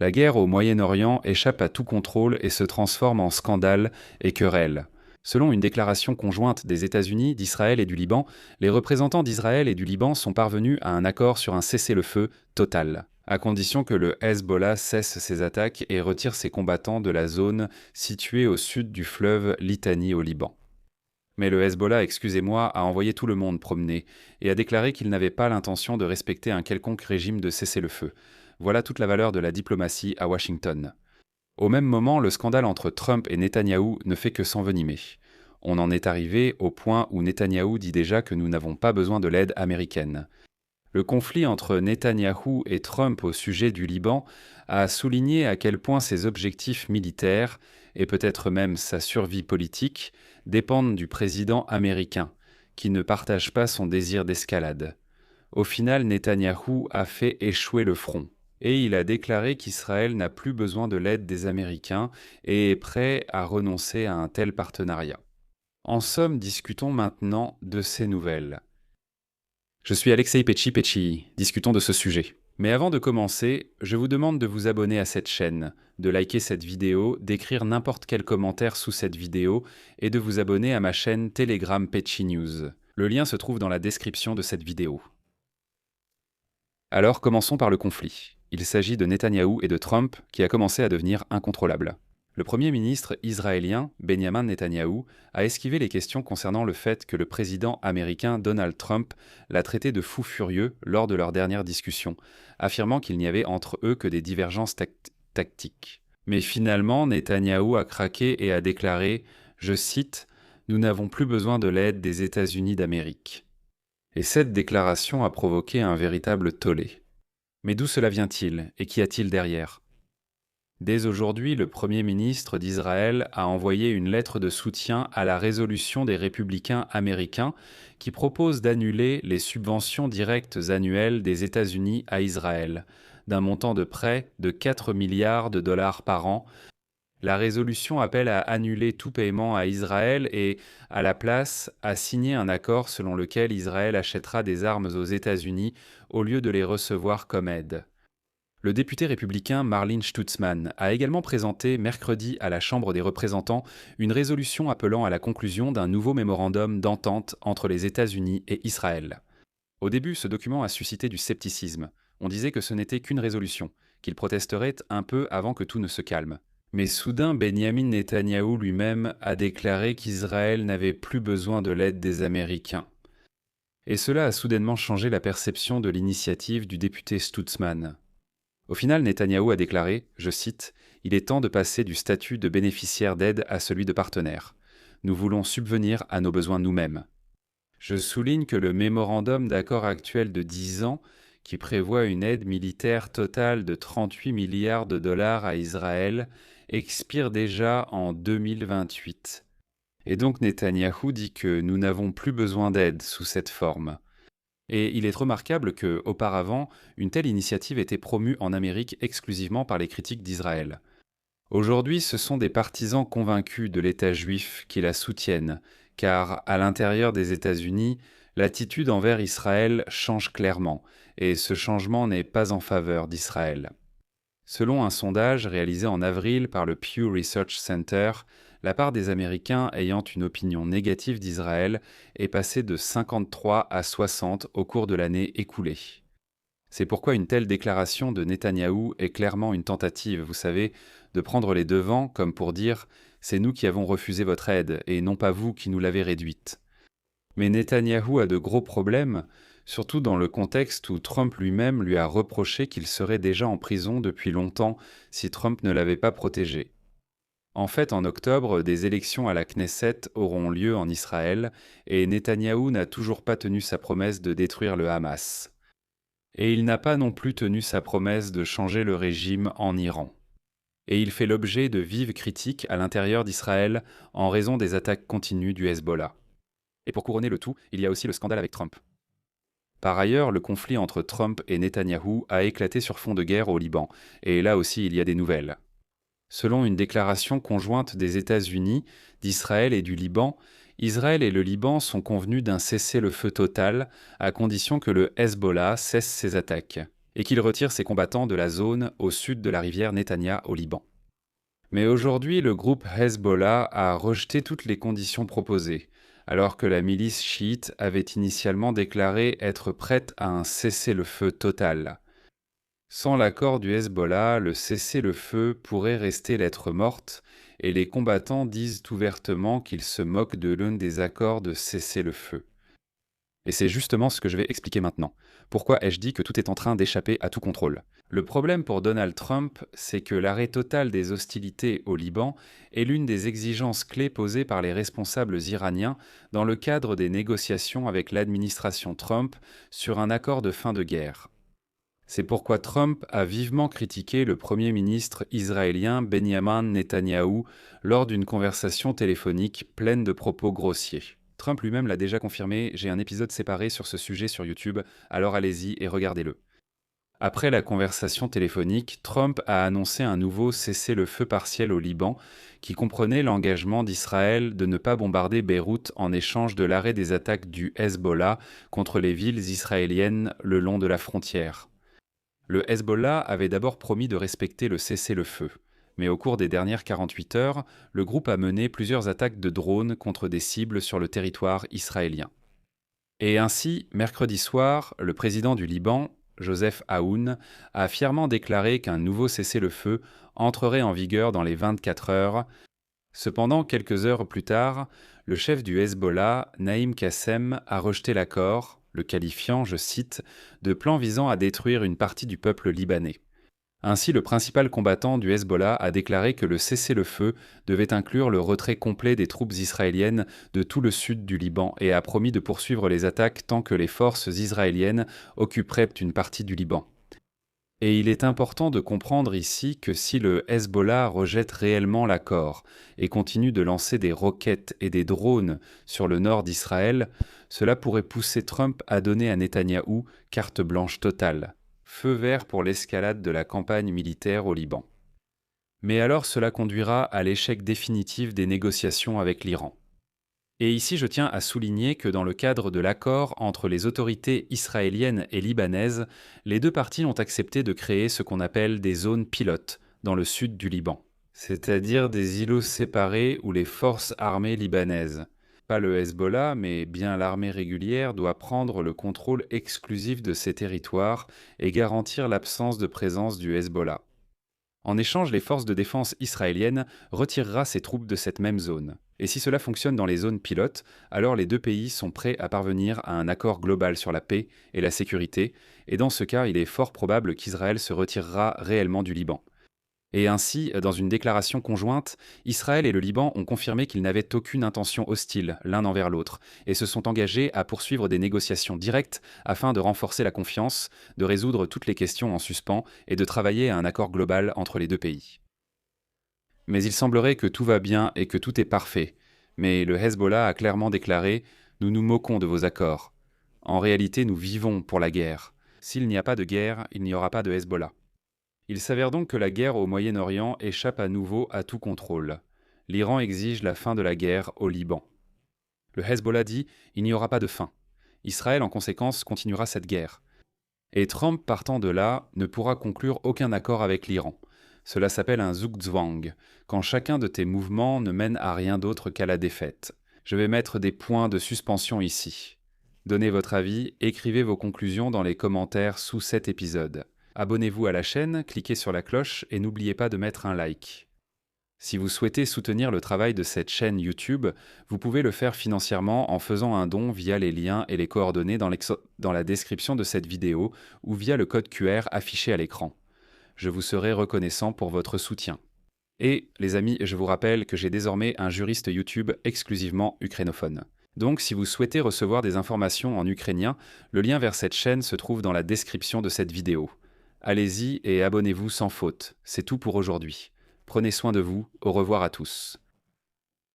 La guerre au Moyen-Orient échappe à tout contrôle et se transforme en scandale et querelle. Selon une déclaration conjointe des États-Unis, d'Israël et du Liban, les représentants d'Israël et du Liban sont parvenus à un accord sur un cessez-le-feu total, à condition que le Hezbollah cesse ses attaques et retire ses combattants de la zone située au sud du fleuve Litani au Liban. Mais le Hezbollah, excusez-moi, a envoyé tout le monde promener et a déclaré qu'il n'avait pas l'intention de respecter un quelconque régime de cessez-le-feu. Voilà toute la valeur de la diplomatie à Washington. Au même moment, le scandale entre Trump et Netanyahou ne fait que s'envenimer. On en est arrivé au point où Netanyahou dit déjà que nous n'avons pas besoin de l'aide américaine. Le conflit entre Netanyahou et Trump au sujet du Liban a souligné à quel point ses objectifs militaires, et peut-être même sa survie politique, dépendent du président américain, qui ne partage pas son désir d'escalade. Au final, Netanyahou a fait échouer le front. Et il a déclaré qu'Israël n'a plus besoin de l'aide des Américains et est prêt à renoncer à un tel partenariat. En somme, discutons maintenant de ces nouvelles. Je suis Alexei Pecci, discutons de ce sujet. Mais avant de commencer, je vous demande de vous abonner à cette chaîne, de liker cette vidéo, d'écrire n'importe quel commentaire sous cette vidéo et de vous abonner à ma chaîne Telegram Pecci News. Le lien se trouve dans la description de cette vidéo. Alors commençons par le conflit. Il s'agit de Netanyahou et de Trump qui a commencé à devenir incontrôlable. Le Premier ministre israélien, Benjamin Netanyahou, a esquivé les questions concernant le fait que le président américain Donald Trump l'a traité de fou furieux lors de leur dernière discussion, affirmant qu'il n'y avait entre eux que des divergences tactiques. Mais finalement, Netanyahou a craqué et a déclaré, je cite, « Nous n'avons plus besoin de l'aide des États-Unis d'Amérique ». Et cette déclaration a provoqué un véritable tollé. Mais d'où cela vient-il et qu'y a-t-il derrière ? Dès aujourd'hui, le Premier ministre d'Israël a envoyé une lettre de soutien à la résolution des républicains américains qui propose d'annuler les subventions directes annuelles des États-Unis à Israël, d'un montant de près de 4 milliards de dollars par an. La résolution appelle à annuler tout paiement à Israël et, à la place, à signer un accord selon lequel Israël achètera des armes aux États-Unis au lieu de les recevoir comme aide. Le député républicain Marlin Stutzman a également présenté mercredi à la Chambre des représentants une résolution appelant à la conclusion d'un nouveau mémorandum d'entente entre les États-Unis et Israël. Au début, ce document a suscité du scepticisme. On disait que ce n'était qu'une résolution, qu'il protesterait un peu avant que tout ne se calme. Mais soudain, Benjamin Netanyahou lui-même a déclaré qu'Israël n'avait plus besoin de l'aide des Américains. Et cela a soudainement changé la perception de l'initiative du député Stutzman. Au final, Netanyahou a déclaré, je cite, « Il est temps de passer du statut de bénéficiaire d'aide à celui de partenaire. Nous voulons subvenir à nos besoins nous-mêmes. » Je souligne que le mémorandum d'accord actuel de 10 ans qui prévoit une aide militaire totale de 38 milliards de dollars à Israël, expire déjà en 2028. Et donc Netanyahou dit que nous n'avons plus besoin d'aide sous cette forme. Et il est remarquable que, auparavant, une telle initiative était promue en Amérique exclusivement par les critiques d'Israël. Aujourd'hui, ce sont des partisans convaincus de l'État juif qui la soutiennent, car à l'intérieur des États-Unis, l'attitude envers Israël change clairement, et ce changement n'est pas en faveur d'Israël. Selon un sondage réalisé en avril par le Pew Research Center, la part des Américains ayant une opinion négative d'Israël est passée de 53 à 60 au cours de l'année écoulée. C'est pourquoi une telle déclaration de Netanyahou est clairement une tentative, vous savez, de prendre les devants comme pour dire « c'est nous qui avons refusé votre aide et non pas vous qui nous l'avez réduite ». Mais Netanyahou a de gros problèmes, surtout dans le contexte où Trump lui-même lui a reproché qu'il serait déjà en prison depuis longtemps si Trump ne l'avait pas protégé. En fait, en octobre, des élections à la Knesset auront lieu en Israël et Netanyahou n'a toujours pas tenu sa promesse de détruire le Hamas. Et il n'a pas non plus tenu sa promesse de changer le régime en Iran. Et il fait l'objet de vives critiques à l'intérieur d'Israël en raison des attaques continues du Hezbollah. Et pour couronner le tout, il y a aussi le scandale avec Trump. Par ailleurs, le conflit entre Trump et Netanyahou a éclaté sur fond de guerre au Liban, et là aussi il y a des nouvelles. Selon une déclaration conjointe des États-Unis, d'Israël et du Liban, Israël et le Liban sont convenus d'un cessez-le-feu total à condition que le Hezbollah cesse ses attaques. et qu'il retire ses combattants de la zone au sud de la rivière Netanya au Liban. Mais aujourd'hui, le groupe Hezbollah a rejeté toutes les conditions proposées, alors que la milice chiite avait initialement déclaré être prête à un cessez-le-feu total. Sans l'accord du Hezbollah, le cessez-le-feu pourrait rester lettre morte, et les combattants disent ouvertement qu'ils se moquent de l'un des accords de cessez-le-feu. Et c'est justement ce que je vais expliquer maintenant. Pourquoi ai-je dit que tout est en train d'échapper à tout contrôle? Le problème pour Donald Trump, c'est que l'arrêt total des hostilités au Liban est l'une des exigences clés posées par les responsables iraniens dans le cadre des négociations avec l'administration Trump sur un accord de fin de guerre. C'est pourquoi Trump a vivement critiqué le Premier ministre israélien Benyamin Netanyahou lors d'une conversation téléphonique pleine de propos grossiers. Trump lui-même l'a déjà confirmé, j'ai un épisode séparé sur ce sujet sur YouTube, alors allez-y et regardez-le. Après la conversation téléphonique, Trump a annoncé un nouveau cessez-le-feu partiel au Liban qui comprenait l'engagement d'Israël de ne pas bombarder Beyrouth en échange de l'arrêt des attaques du Hezbollah contre les villes israéliennes le long de la frontière. Le Hezbollah avait d'abord promis de respecter le cessez-le-feu. Mais au cours des dernières 48 heures, le groupe a mené plusieurs attaques de drones contre des cibles sur le territoire israélien. Et ainsi, mercredi soir, le président du Liban, Joseph Aoun, a fièrement déclaré qu'un nouveau cessez-le-feu entrerait en vigueur dans les 24 heures. Cependant, quelques heures plus tard, le chef du Hezbollah, Naïm Qassem, a rejeté l'accord, le qualifiant, je cite, de plan visant à détruire une partie du peuple libanais. Ainsi, le principal combattant du Hezbollah a déclaré que le cessez-le-feu devait inclure le retrait complet des troupes israéliennes de tout le sud du Liban et a promis de poursuivre les attaques tant que les forces israéliennes occuperaient une partie du Liban. Et il est important de comprendre ici que si le Hezbollah rejette réellement l'accord et continue de lancer des roquettes et des drones sur le nord d'Israël, cela pourrait pousser Trump à donner à Netanyahou carte blanche totale. Feu vert pour l'escalade de la campagne militaire au Liban. Mais alors cela conduira à l'échec définitif des négociations avec l'Iran. Et ici je tiens à souligner que dans le cadre de l'accord entre les autorités israéliennes et libanaises, les deux parties ont accepté de créer ce qu'on appelle des zones pilotes dans le sud du Liban, c'est-à-dire des îlots séparés où les forces armées libanaises, pas le Hezbollah, mais bien l'armée régulière doit prendre le contrôle exclusif de ces territoires et garantir l'absence de présence du Hezbollah. En échange, les forces de défense israéliennes retirera ses troupes de cette même zone. Et si cela fonctionne dans les zones pilotes, alors les deux pays sont prêts à parvenir à un accord global sur la paix et la sécurité, et dans ce cas, il est fort probable qu'Israël se retirera réellement du Liban. Et ainsi, dans une déclaration conjointe, Israël et le Liban ont confirmé qu'ils n'avaient aucune intention hostile l'un envers l'autre et se sont engagés à poursuivre des négociations directes afin de renforcer la confiance, de résoudre toutes les questions en suspens et de travailler à un accord global entre les deux pays. Mais il semblerait que tout va bien et que tout est parfait. Mais le Hezbollah a clairement déclaré « Nous nous moquons de vos accords. En réalité, nous vivons pour la guerre. S'il n'y a pas de guerre, il n'y aura pas de Hezbollah. » Il s'avère donc que la guerre au Moyen-Orient échappe à nouveau à tout contrôle. L'Iran exige la fin de la guerre au Liban. Le Hezbollah dit « il n'y aura pas de fin ». Israël, en conséquence, continuera cette guerre. Et Trump, partant de là, ne pourra conclure aucun accord avec l'Iran. Cela s'appelle un zugzwang, quand chacun de tes mouvements ne mène à rien d'autre qu'à la défaite. Je vais mettre des points de suspension ici. Donnez votre avis, écrivez vos conclusions dans les commentaires sous cet épisode. Abonnez-vous à la chaîne, cliquez sur la cloche et n'oubliez pas de mettre un like. Si vous souhaitez soutenir le travail de cette chaîne YouTube, vous pouvez le faire financièrement en faisant un don via les liens et les coordonnées dans la description de cette vidéo ou via le code QR affiché à l'écran. Je vous serai reconnaissant pour votre soutien. Et, les amis, je vous rappelle que j'ai désormais un juriste YouTube exclusivement ukrainophone. Donc, si vous souhaitez recevoir des informations en ukrainien, le lien vers cette chaîne se trouve dans la description de cette vidéo. Allez-y et abonnez-vous sans faute. C'est tout pour aujourd'hui. Prenez soin de vous. Au revoir à tous.